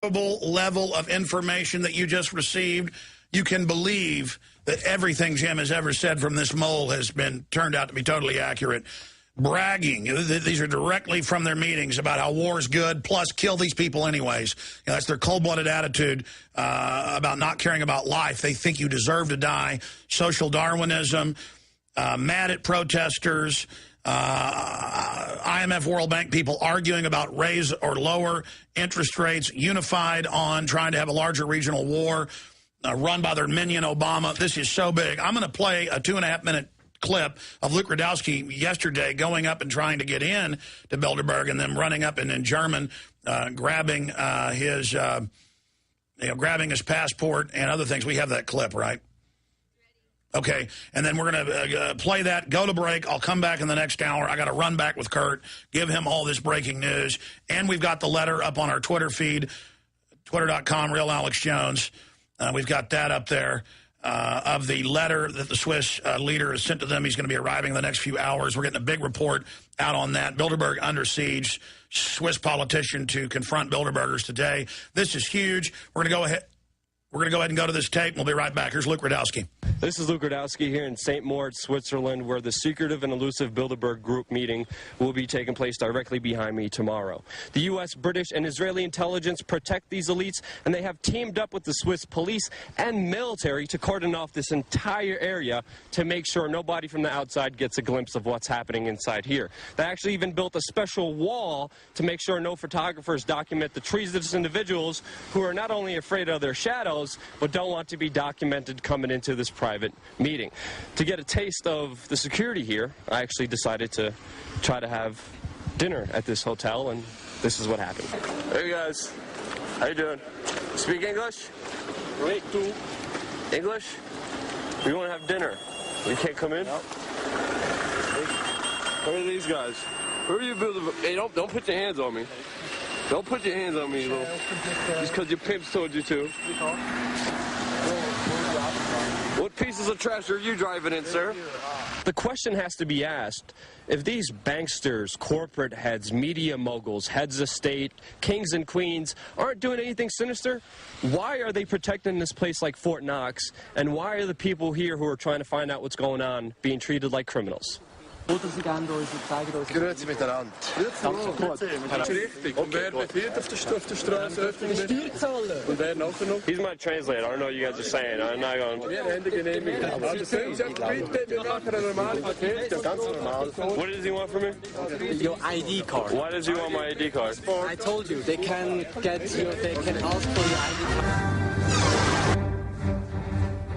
level of information that you just received, you can believe that everything Jim has ever said from this mole has been turned out to be totally accurate. Bragging, these are directly from their meetings about how war is good, plus kill these people anyways. You know, that's their cold-blooded attitude about not caring about life. They think you deserve to die. Social Darwinism, mad at protesters, IMF, World Bank people arguing about raise or lower interest rates, unified on trying to have a larger regional war run by their minion Obama. This is so big. I'm going to play a 2.5-minute clip of Luke Rudkowski yesterday going up and trying to get in to Bilderberg and then running up and in German, grabbing his passport and other things. We have that clip, right? Okay, and then we're going to play that, go to break. I'll come back in the next hour. I got to run back with Kurt, give him all this breaking news. And we've got the letter up on our Twitter feed, twitter.com, Real Alex Jones. We've got that up there of the letter that the Swiss leader has sent to them. He's going to be arriving in the next few hours. We're getting a big report out on that. Bilderberg under siege, Swiss politician to confront Bilderbergers today. This is huge. We're going to go ahead. We're going to go ahead and go to this tape, and we'll be right back. Here's Luke Rudkowski. This is Luke Rudkowski here in St. Moritz, Switzerland, where the secretive and elusive Bilderberg group meeting will be taking place directly behind me tomorrow. The U.S., British, and Israeli intelligence protect these elites, and they have teamed up with the Swiss police and military to cordon off this entire area to make sure nobody from the outside gets a glimpse of what's happening inside here. They actually even built a special wall to make sure no photographers document the treasonous individuals who are not only afraid of their shadows, but don't want to be documented coming into this private meeting. To get a taste of the security here, I actually decided to try to have dinner at this hotel, and this is what happened. Hey guys, how you doing? Speak English? Wait, too. English? We want to have dinner. We can't come in? No. Who are these guys? Who are you, Bilderberg? Hey, don't put your hands on me. Don't put your hands on me, little. Just because your pimps told you to. What pieces of trash are you driving in, sir? The question has to be asked, if these banksters, corporate heads, media moguls, heads of state, kings and queens aren't doing anything sinister, why are they protecting this place like Fort Knox, and why are the people here who are trying to find out what's going on being treated like criminals? Grüezi miteinander. Richtig. Und wer befiehlt auf der Straße öffentlich? Und wer nachher noch? He's my translator. I don't know what you guys are saying. I'm not going. Wir haben die Genehmigung. Also können Sie bitte nachher ein normales Paket? Ja, ganz normal. What does he want from me? Your ID card. Why does he want my ID card? I told you, they can ask for your ID card.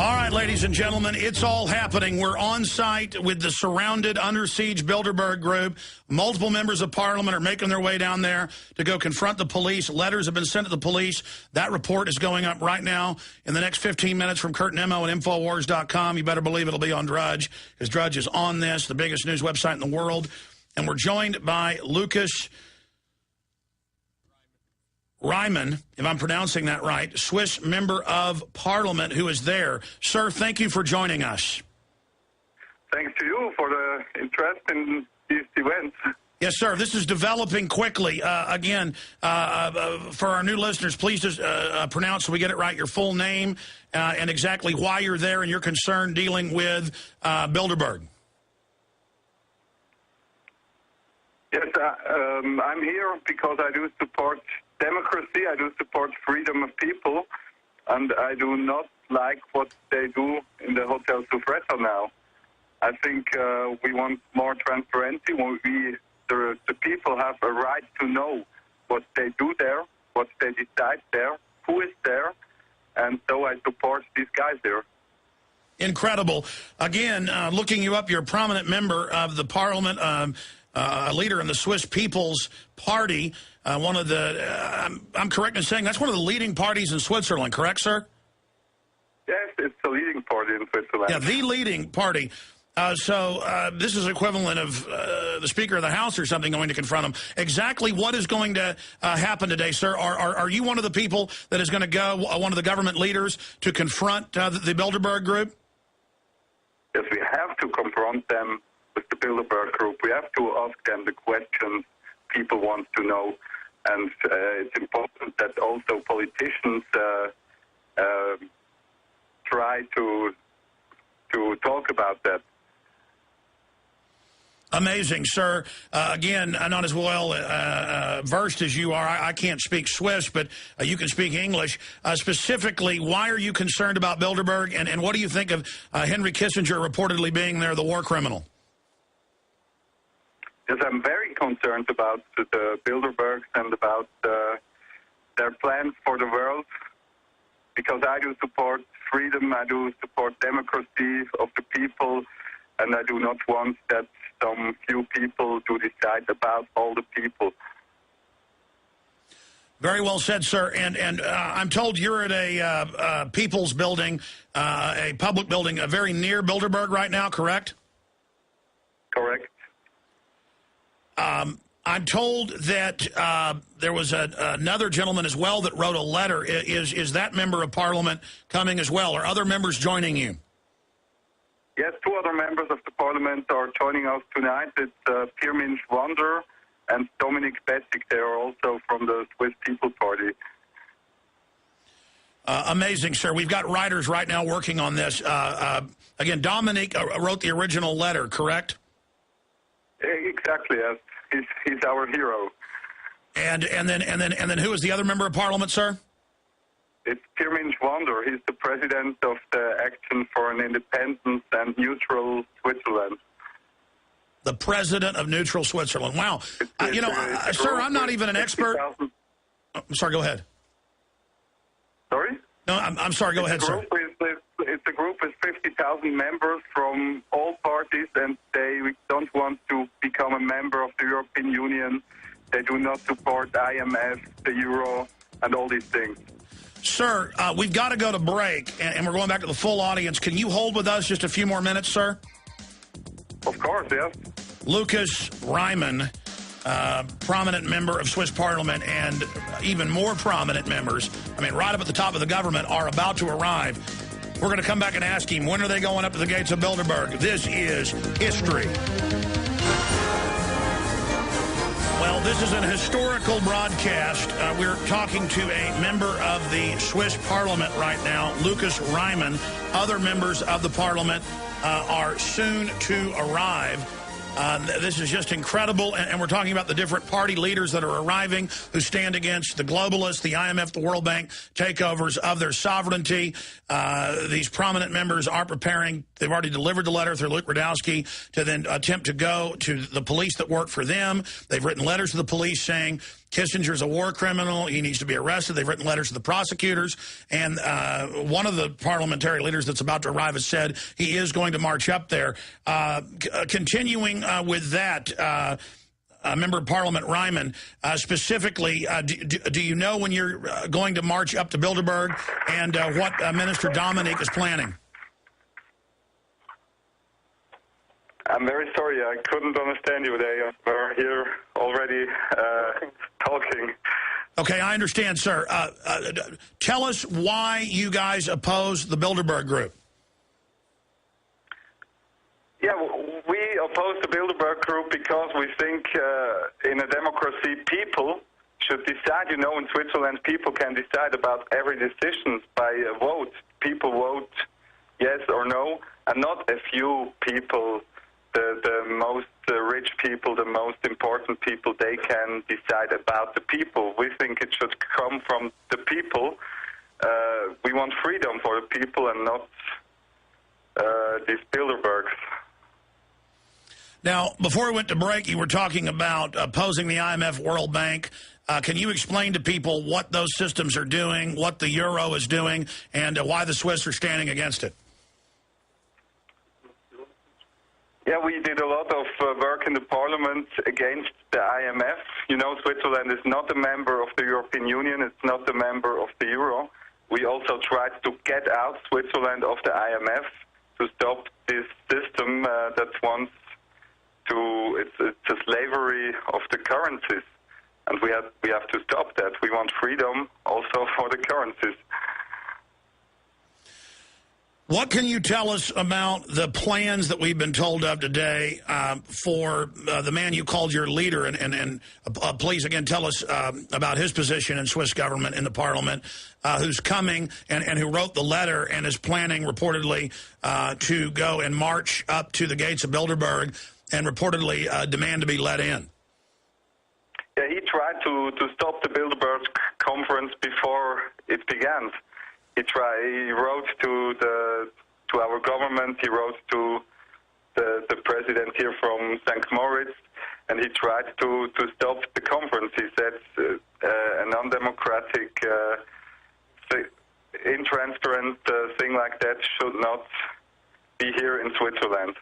All right, ladies and gentlemen, it's all happening. We're on site with the surrounded, under siege Bilderberg group. Multiple members of parliament are making their way down there to go confront the police. Letters have been sent to the police. That report is going up right now in the next 15 minutes from Kurt Nemo at Infowars.com. You better believe it'll be on Drudge, because Drudge is on this, the biggest news website in the world. And we're joined by Lucas Reimann, if I'm pronouncing that right, Swiss member of parliament who is there. Sir, thank you for joining us. Thanks to you for the interest in these events. Yes, sir. This is developing quickly. Again, for our new listeners, please just pronounce so we get it right, your full name and exactly why you're there and your concern dealing with Bilderberg. Yes, I'm here because I do support democracy, I do support freedom of people, and I do not like what they do in the Hotel Souffretta now. I think we want more transparency. The people have a right to know what they do there, what they decide there, who is there, and so I support these guys there. Incredible. Again, looking you up, you're a prominent member of the parliament, a leader in the Swiss People's Party, one of the, I'm correct in saying, that's one of the leading parties in Switzerland, correct, sir? Yes, it's the leading party in Switzerland. Yeah, the leading party. So this is equivalent of the Speaker of the House or something going to confront him. Exactly what is going to happen today, sir? Are you one of the people that is going to go, one of the government leaders, to confront the Bilderberg group? Yes, we have to confront them with the Bilderberg group. We have to ask them the questions people want to know. and it's important that also politicians try to talk about that. Amazing, sir. Again, not as well versed as you are. I can't speak Swiss, but you can speak English. Specifically, why are you concerned about Bilderberg, and what do you think of Henry Kissinger reportedly being there, the war criminal? Yes, I'm very concerned about the Bilderbergs and about their plans for the world, because I do support freedom, I do support democracy of the people, and I do not want that some few people to decide about all the people. Very well said, sir. And I'm told you're at a People's Building, a public building, very near Bilderberg right now, correct? Correct. I'm told that there was another gentleman as well that wrote a letter. Is that member of Parliament coming as well? Are other members joining you? Yes, 2 other members of the Parliament are joining us tonight. It's Pirmin Schwander and Dominic Bessig. They are also from the Swiss People Party. Amazing, sir. We've got writers right now working on this. Again, Dominic wrote the original letter, correct? Exactly, yes. He's our hero. And then who is the other member of Parliament, sir? It's Pirmin Schwander. He's the president of the Action for an Independent and Neutral Switzerland. The president of Neutral Switzerland. Wow. Sir, I'm not even an expert. I'm sorry, go ahead. Sorry? No, I'm sorry, go ahead, sir. It's a group with 50,000 members from all parties, and they don't want to become a member of the European Union. They do not support IMF, the Euro, and all these things. Sir, we've got to go to break, and we're going back to the full audience. Can you hold with us just a few more minutes, sir? Of course, yes. Lucas Reimann, prominent member of Swiss Parliament, and even more prominent members, right up at the top of the government, are about to arrive. We're going to come back and ask him, when are they going up to the gates of Bilderberg? This is history. Well, this is an historical broadcast. We're talking to a member of the Swiss Parliament right now, Lucas Reimann. Other members of the Parliament are soon to arrive. This is just incredible, and we're talking about the different party leaders that are arriving who stand against the globalists, the IMF, the World Bank takeovers of their sovereignty. These prominent members are preparing. They've already delivered the letter through Luke Radowski to then attempt to go to the police that work for them. They've written letters to the police saying Kissinger's a war criminal. He needs to be arrested. They've written letters to the prosecutors. And one of the parliamentary leaders that's about to arrive has said he is going to march up there. Continuing with that, Member of Parliament Reimann, specifically, do you know when you're going to march up to Bilderberg and what Minister Dominic is planning? I'm very sorry, I couldn't understand you. They were here already talking. Okay, I understand, sir. Tell us why you guys oppose the Bilderberg group. Yeah, we oppose the Bilderberg group because we think in a democracy people should decide. You know, in Switzerland people can decide about every decision by a vote. People vote yes or no, and not a few people. The most rich people, the most important people, they can decide about the people. We think it should come from the people. We want freedom for the people and not these Bilderbergs. Now, before we went to break, you were talking about opposing the IMF, World Bank. Can you explain to people what those systems are doing, what the euro is doing, and why the Swiss are standing against it? Yeah, we did a lot of work in the Parliament against the IMF. You know, Switzerland is not a member of the European Union. It's not a member of the Euro. We also tried to get out Switzerland of the IMF to stop this system that wants to, it's a slavery of the currencies. And we have to stop that. We want freedom also for the currencies. What can you tell us about the plans that we've been told of today for the man you called your leader? And please, again, tell us about his position in Swiss government, in the parliament, who's coming and who wrote the letter and is planning, reportedly, to go and march up to the gates of Bilderberg and reportedly demand to be let in. Yeah, he tried to stop the Bilderberg conference before it began. He wrote to our government, he wrote to the president here from St. Moritz, and he tried to stop the conference. He said an undemocratic, intransparent thing like that should not be here in Switzerland.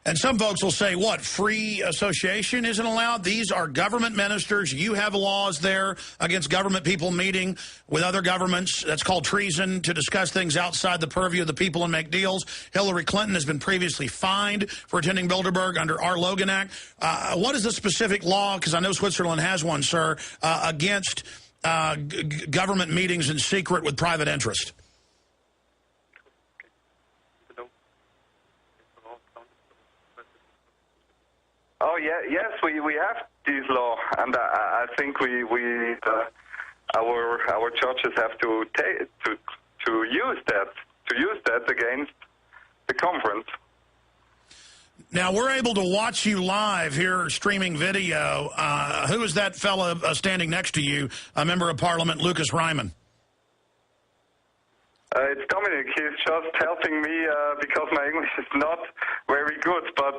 And some folks will say, what, free association isn't allowed? These are government ministers. You have laws there against government people meeting with other governments. That's called treason, to discuss things outside the purview of the people and make deals. Hillary Clinton has been previously fined for attending Bilderberg under our Logan Act. What is the specific law, because I know Switzerland has one, sir, against government meetings in secret with private interest? Oh yeah, yes, we have this law, and I think our churches have to use that against the conference. Now, we're able to watch you live here, streaming video. Who is that fellow standing next to you, a member of Parliament, Lucas Ryman? It's Dominic. He's just helping me because my English is not very good. But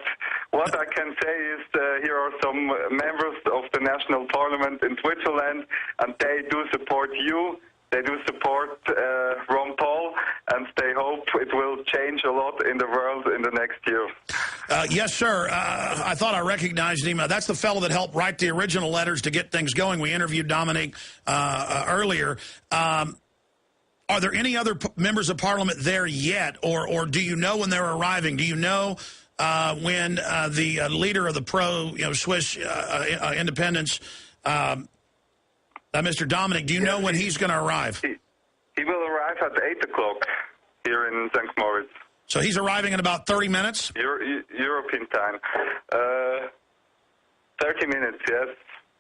what I can say is here are some members of the National Parliament in Switzerland, and they do support you. They do support Ron Paul, and they hope it will change a lot in the world in the next year. Yes, sir. I thought I recognized him. That's the fellow that helped write the original letters to get things going. We interviewed Dominic earlier. Are there any other members of Parliament there yet, or do you know when they're arriving? Do you know when the leader of the pro-Swiss independence, Mr. Dominic, do you know when he's going to arrive? He will arrive at 8 o'clock here in St. Moritz. So he's arriving in about 30 minutes? European time. 30 minutes, yes.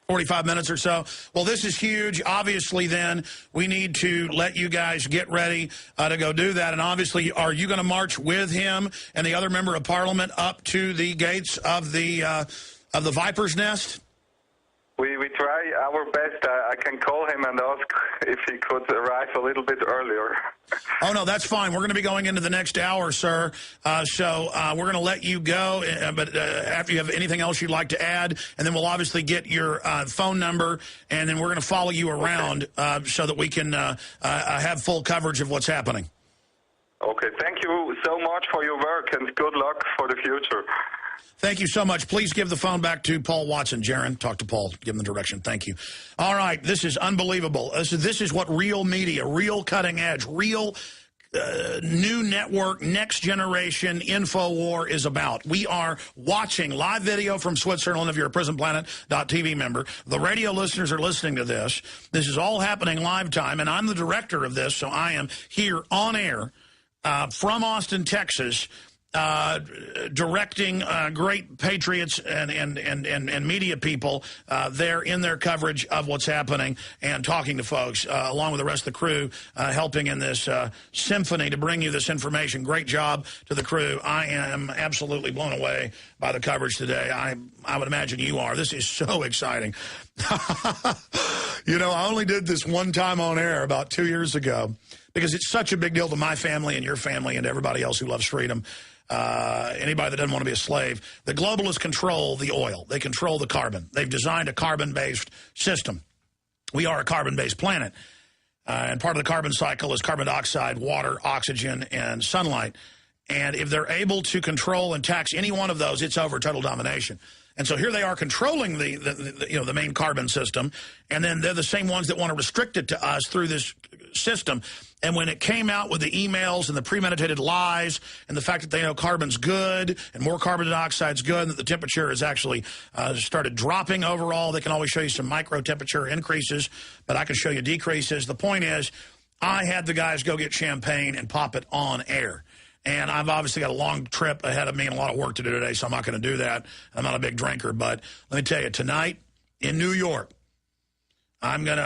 45 minutes or so. Well, this is huge. Obviously, then, we need to let you guys get ready to go do that. And obviously, are you going to march with him and the other member of Parliament up to the gates of the Viper's Nest? We try our best. I can call him and ask if he could arrive a little bit earlier. Oh, no, that's fine. We're going to be going into the next hour, sir. So we're going to let you go. But after you have anything else you'd like to add, and then we'll obviously get your phone number, and then we're going to follow you around so that we can have full coverage of what's happening. Okay. Thank you so much for your work, and good luck for the future. Thank you so much. Please give the phone back to Paul Watson. Jaron, talk to Paul. Give him the direction. Thank you. All right. This is unbelievable. This is what real media, real cutting edge, real new network, next generation info war is about. We are watching live video from Switzerland if you're a prisonplanet.tv member. The radio listeners are listening to this. This is all happening live time, and I'm the director of this, so I am here on air from Austin, Texas, directing great patriots and media people there in their coverage of what's happening and talking to folks, along with the rest of the crew, helping in this symphony to bring you this information. Great job to the crew. I am absolutely blown away by the coverage today. I would imagine you are. This is so exciting. You know, I only did this one time on air about 2 years ago because it's such a big deal to my family and your family and everybody else who loves freedom. Anybody that doesn't want to be a slave. The globalists control the oil. They control the carbon. They've designed a carbon-based system. We are a carbon-based planet. And part of the carbon cycle is carbon dioxide, water, oxygen, and sunlight. And if they're able to control and tax any one of those, it's over total domination. And so here they are controlling the main carbon system, and then they're the same ones that want to restrict it to us through this system. And when it came out with the emails and the premeditated lies and the fact that they know carbon's good and more carbon dioxide's good and that the temperature has actually started dropping overall, they can always show you some micro temperature increases, but I can show you decreases. The point is, I had the guys go get champagne and pop it on air. And I've obviously got a long trip ahead of me and a lot of work to do today, so I'm not going to do that. I'm not a big drinker. But let me tell you, tonight in New York, I'm going to